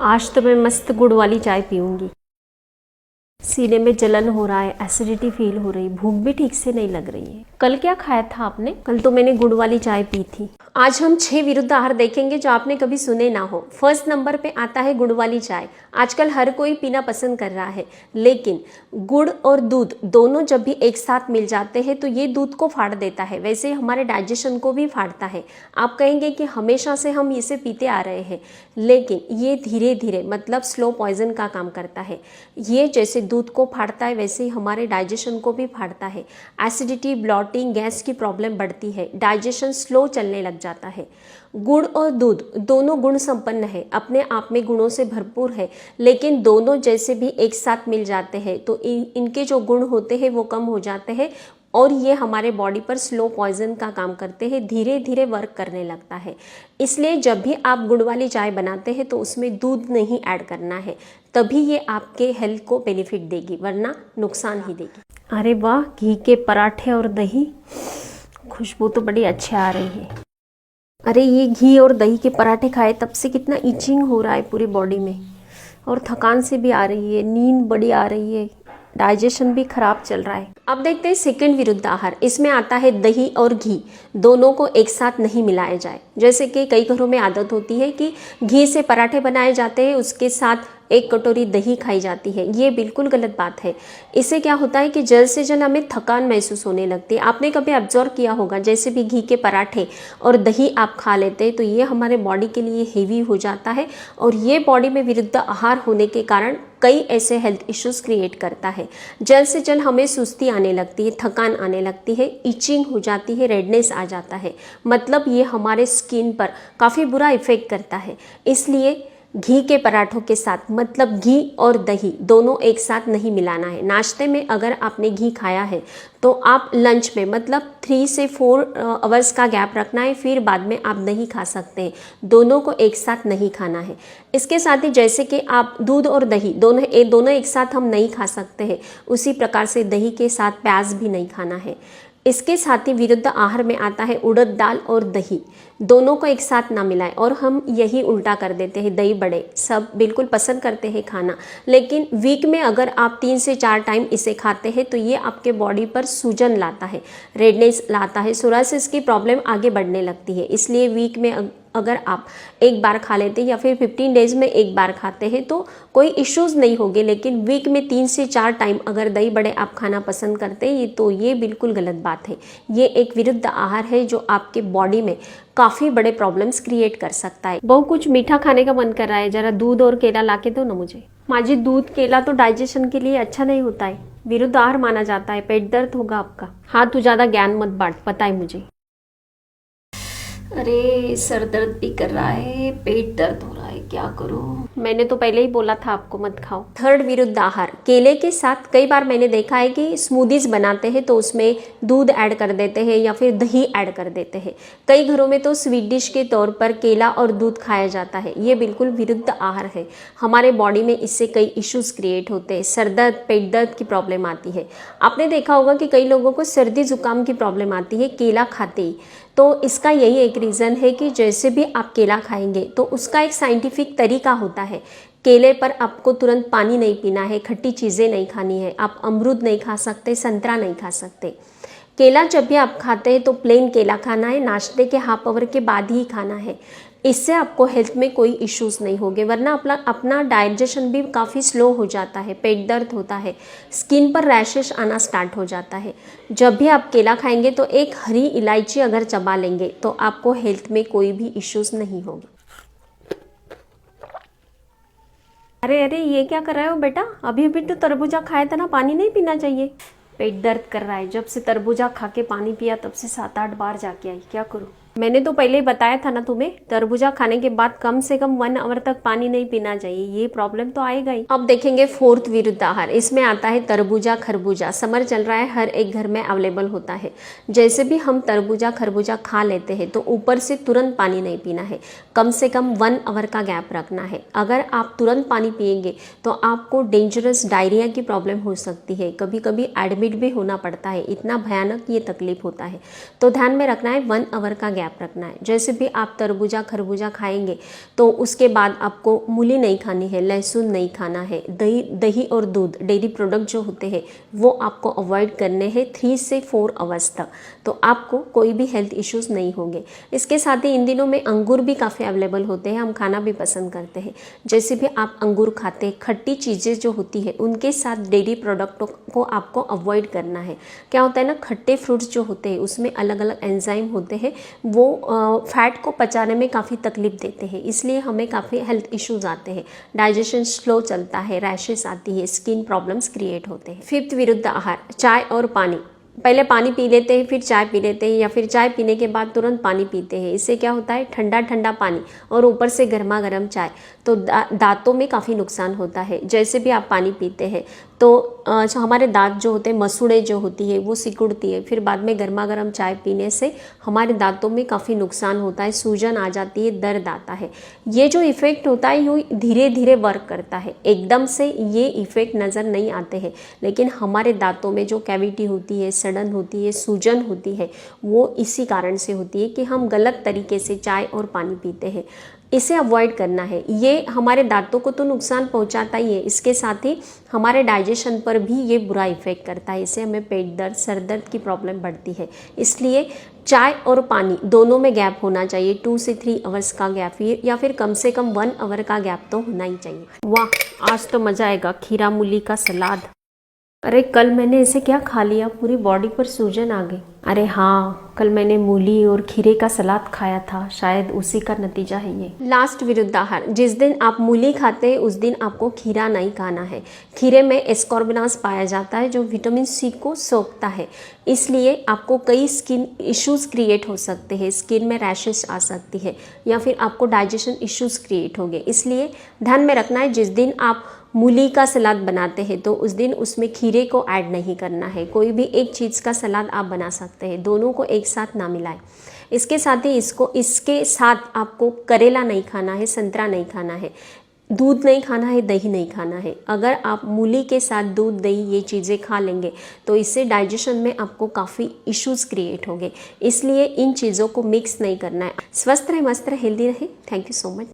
आज तो मैं मस्त गुड़ वाली चाय पीऊंगी। सीने में जलन हो रहा है, एसिडिटी फील हो रही, भूख भी ठीक से नहीं लग रही है। कल क्या खाया था आपने? कल तो मैंने गुड़ वाली चाय पी थी। आज हम 6 विरुद्ध आहार देखेंगे जो आपने कभी सुने ना हो। फर्स्ट नंबर पे आता है गुड़ वाली चाय। आजकल हर कोई पीना पसंद कर रहा है, लेकिन गुड़ और दूध दोनों जब भी एक साथ मिल जाते हैं तो ये दूध को फाड़ देता है, वैसे हमारे डाइजेशन को भी फाड़ता है। आप कहेंगे कि हमेशा से हम इसे पीते आ रहे हैं, लेकिन ये धीरे धीरे मतलब स्लो पॉइजन का काम करता है। ये जैसे दूध को फाड़ता है वैसे ही हमारे डाइजेशन को भी फाड़ता है। एसिडिटी, ब्लॉटिंग, गैस की प्रॉब्लम बढ़ती है, डाइजेशन स्लो चलने लग जाता है। गुड़ और दूध दोनों गुण संपन्न है, अपने आप में गुणों से भरपूर है, लेकिन दोनों जैसे भी एक साथ मिल जाते हैं तो इनके जो गुण होते हैं वो कम हो जाते हैं और ये हमारे बॉडी पर स्लो पॉइजन का काम करते हैं, धीरे धीरे वर्क करने लगता है। इसलिए जब भी आप गुड़ वाली चाय बनाते हैं तो उसमें दूध नहीं ऐड करना है, तभी ये आपके हेल्थ को बेनिफिट देगी, वरना नुकसान ही देगी। अरे वाह, घी के पराठे और दही, खुशबू तो बड़ी अच्छी आ रही है। अरे ये घी और दही के पराठे खाए तब से कितना इचिंग हो रहा है पूरी बॉडी में, और थकान से भी आ रही है, नींद बड़ी आ रही है, डाइजेशन भी खराब चल रहा है। अब देखते हैं सेकंड विरुद्ध आहार। इसमें आता है दही और घी, दोनों को एक साथ नहीं मिलाया जाए। जैसे कि कई घरों में आदत होती है कि घी से पराठे बनाए जाते हैं, उसके साथ 1 कटोरी दही खाई जाती है। ये बिल्कुल गलत बात है। इससे क्या होता है कि जल्द से जल्द हमें थकान महसूस होने लगती है। आपने कभी ऑब्जर्व किया होगा, जैसे भी घी के पराठे और दही आप खा लेते हैं तो ये हमारे बॉडी के लिए हेवी हो जाता है और ये बॉडी में विरुद्ध आहार होने के कारण कई ऐसे हेल्थ इश्यूज क्रिएट करता है। जल्द से जल्द हमें सुस्ती आने लगती है, थकान आने लगती है, इचिंग हो जाती है, रेडनेस आ जाता है, मतलब ये हमारे स्किन पर काफ़ी बुरा इफेक्ट करता है। इसलिए घी के पराठों के साथ मतलब घी और दही दोनों एक साथ नहीं मिलाना है। नाश्ते में अगर आपने घी खाया है तो आप लंच में मतलब 3 से 4 आवर्स का गैप रखना है, फिर बाद में आप दही खा सकते हैं। दोनों को एक साथ नहीं खाना है। इसके साथ ही जैसे कि आप दूध और दही दोनों एक साथ हम नहीं खा सकते हैं, उसी प्रकार से दही के साथ प्याज भी नहीं खाना है। इसके साथ ही विरुद्ध आहार में आता है उड़द दाल और दही, दोनों को एक साथ ना मिलाएं। और हम यही उल्टा कर देते हैं, दही बड़े सब बिल्कुल पसंद करते हैं खाना, लेकिन वीक में अगर आप 3 से 4 टाइम इसे खाते हैं तो ये आपके बॉडी पर सूजन लाता है, रेडनेस लाता है, सोरासिस की प्रॉब्लम आगे बढ़ने लगती है। इसलिए वीक में अगर आप एक बार खा लेते हैं या फिर 15 डेज में एक बार खाते हैं तो कोई इश्यूज़ नहीं होंगे, लेकिन वीक में 3 से 4 टाइम अगर दही बड़े आप खाना पसंद करते हैं तो ये बिल्कुल गलत बात है। ये एक विरुद्ध आहार है जो आपके बॉडी में काफ़ी बड़े प्रॉब्लम्स क्रिएट कर सकता है। बहुत कुछ मीठा खाने का मन कर रहा है, जरा दूध और केला ला के दो ना मुझे। माजी, दूध केला तो डाइजेशन के लिए अच्छा नहीं होता है, विरुद्ध आहार माना जाता है, पेट दर्द होगा आपका। हाँ, तू ज़्यादा ज्ञान मत बांट, पता है मुझे। अरे सर दर्द भी कर रहा है, पेट दर्द हो रहा है, क्या करूं? मैंने तो पहले ही बोला था आपको मत खाओ। थर्ड विरुद्ध आहार, केले के साथ कई बार मैंने देखा है कि स्मूदीज बनाते हैं तो उसमें दूध ऐड कर देते हैं या फिर दही ऐड कर देते हैं। कई घरों में तो स्वीट डिश के तौर पर केला और दूध खाया जाता है। ये बिल्कुल विरुद्ध आहार है। हमारे बॉडी में इससे कई इश्यूज क्रिएट होते हैं, सर दर्द, पेट दर्द की प्रॉब्लम आती है। आपने देखा होगा कि कई लोगों को सर्दी जुकाम की प्रॉब्लम आती है केला खाते ही। तो इसका यही एक रीज़न है कि जैसे भी आप केला खाएंगे तो उसका एक साइंटिफिक तरीका होता है। केले पर आपको तुरंत पानी नहीं पीना है, खट्टी चीज़ें नहीं खानी है, आप अमरूद नहीं खा सकते, संतरा नहीं खा सकते। केला जब भी आप खाते हैं तो प्लेन केला खाना है, नाश्ते के हाफ आवर के बाद ही खाना है। इससे आपको हेल्थ में कोई इश्यूज नहीं होंगे, वरना अपना डाइजेशन भी काफ़ी स्लो हो जाता है, पेट दर्द होता है, स्किन पर रैशेस आना स्टार्ट हो जाता है। जब भी आप केला खाएंगे तो एक हरी इलायची अगर चबा लेंगे तो आपको हेल्थ में कोई भी इश्यूज नहीं होंगे। अरे अरे, ये क्या कर रहे हो बेटा? अभी अभी तो तरबूजा खाया था ना, पानी नहीं पीना चाहिए? पेट दर्द कर रहा है, जब से तरबूजा खा के पानी पिया तब से 7-8 बार जाके आई, क्या करूँ? मैंने तो पहले ही बताया था ना तुम्हें, तरबूजा खाने के बाद कम से कम 1 आवर तक पानी नहीं पीना चाहिए, ये प्रॉब्लम तो आएगा ही। अब देखेंगे फोर्थ विरुद्ध आहार। इसमें आता है तरबूजा खरबूजा। समर चल रहा है, हर एक घर में अवेलेबल होता है। जैसे भी हम तरबूजा खरबूजा खा लेते हैं तो ऊपर से तुरंत पानी नहीं पीना है, कम से कम 1 आवर का गैप रखना है। अगर आप तुरंत पानी पिएंगे तो आपको डेंजरस डायरिया की प्रॉब्लम हो सकती है, कभी कभी एडमिट भी होना पड़ता है, इतना भयानक ये तकलीफ होता है। तो ध्यान में रखना है 1 आवर का गैप रखना है। जैसे भी आप तरबूजा खरबूजा खाएंगे तो उसके बाद आपको मूली नहीं खानी है, लहसुन नहीं खाना है, दही और दूध डेयरी प्रोडक्ट जो होते हैं वो आपको अवॉइड करने हैं 3 से 4 आवर्स तक, तो आपको कोई भी हेल्थ इश्यूज नहीं होंगे। इसके साथ ही इन दिनों में अंगूर भी काफ़ी अवेलेबल होते हैं, हम खाना भी पसंद करते हैं। जैसे भी आप अंगूर खाते हैं, खट्टी चीज़ें जो होती है उनके साथ डेयरी प्रोडक्टों को आपको अवॉइड करना है। क्या होता है ना, खट्टे फ्रूट्स जो होते हैं उसमें अलग अलग एंजाइम होते हैं, वो फैट को पचाने में काफ़ी तकलीफ देते हैं, इसलिए हमें काफ़ी हेल्थ इश्यूज आते हैं, डाइजेशन स्लो चलता है, रैशेस आती है, स्किन प्रॉब्लम्स क्रिएट होते हैं। 5th विरुद्ध आहार, चाय और पानी। पहले पानी पी लेते हैं फिर चाय पी लेते हैं, या फिर चाय पीने के बाद तुरंत पानी पीते हैं। इससे क्या होता है, ठंडा ठंडा पानी और ऊपर से गर्मा गर्म चाय, तो दांतों में काफ़ी नुकसान होता है। जैसे भी आप पानी पीते हैं तो हमारे दांत जो होते हैं, मसूड़ें जो होती है वो सिकुड़ती है, फिर बाद में गर्मा गर्म चाय पीने से हमारे दांतों में काफ़ी नुकसान होता है, सूजन आ जाती है, दर्द आता है। ये जो इफ़ेक्ट होता है ये धीरे धीरे वर्क करता है, एकदम से ये इफ़ेक्ट नज़र नहीं आते हैं, लेकिन हमारे दांतों में जो कैविटी होती है, सड़न होती है, सूजन होती है, वो इसी कारण से होती है कि हम गलत तरीके से चाय और पानी पीते हैं। इसे अवॉइड करना है। ये हमारे दांतों को तो नुकसान पहुंचाता ही है, इसके साथ ही हमारे डाइजेशन पर भी ये बुरा इफेक्ट करता है। इससे हमें पेट दर्द, सर दर्द की प्रॉब्लम बढ़ती है। इसलिए चाय और पानी दोनों में गैप होना चाहिए, 2 से 3 आवर्स का गैप, या फिर कम से कम 1 आवर का गैप तो होना ही चाहिए। वाह, आज तो मज़ा आएगा। खीरा मूली का सलाद। अरे कल मैंने इसे क्या खा लिया, पूरी बॉडी पर सूजन आ गई। अरे हाँ, कल मैंने मूली और खीरे का सलाद खाया था, शायद उसी का नतीजा है ये। लास्ट विरुद्ध आहार, जिस दिन आप मूली खाते हैं उस दिन आपको खीरा नहीं खाना है। खीरे में एस्कॉर्बिनास पाया जाता है जो विटामिन सी को सोखता है, इसलिए आपको कई स्किन इश्यूज क्रिएट हो सकते हैं, स्किन में रैशेस आ सकती है, या फिर आपको डाइजेशन इश्यूज क्रिएट होंगे। इसलिए ध्यान में रखना है, जिस दिन आप मूली का सलाद बनाते हैं तो उस दिन उसमें खीरे को ऐड नहीं करना है। कोई भी एक चीज़ का सलाद आप बना सकते हैं, दोनों को एक साथ ना मिलाएं। इसके साथ ही इसके साथ आपको करेला नहीं खाना है, संतरा नहीं खाना है, दूध नहीं खाना है, दही नहीं खाना है। अगर आप मूली के साथ दूध दही ये चीज़ें खा लेंगे तो इससे डाइजेशन में आपको काफ़ी इश्यूज क्रिएट होंगे, इसलिए इन चीज़ों को मिक्स नहीं करना है। स्वस्थ रहे, मस्त रहे, हेल्दी रहे। Thank you so much.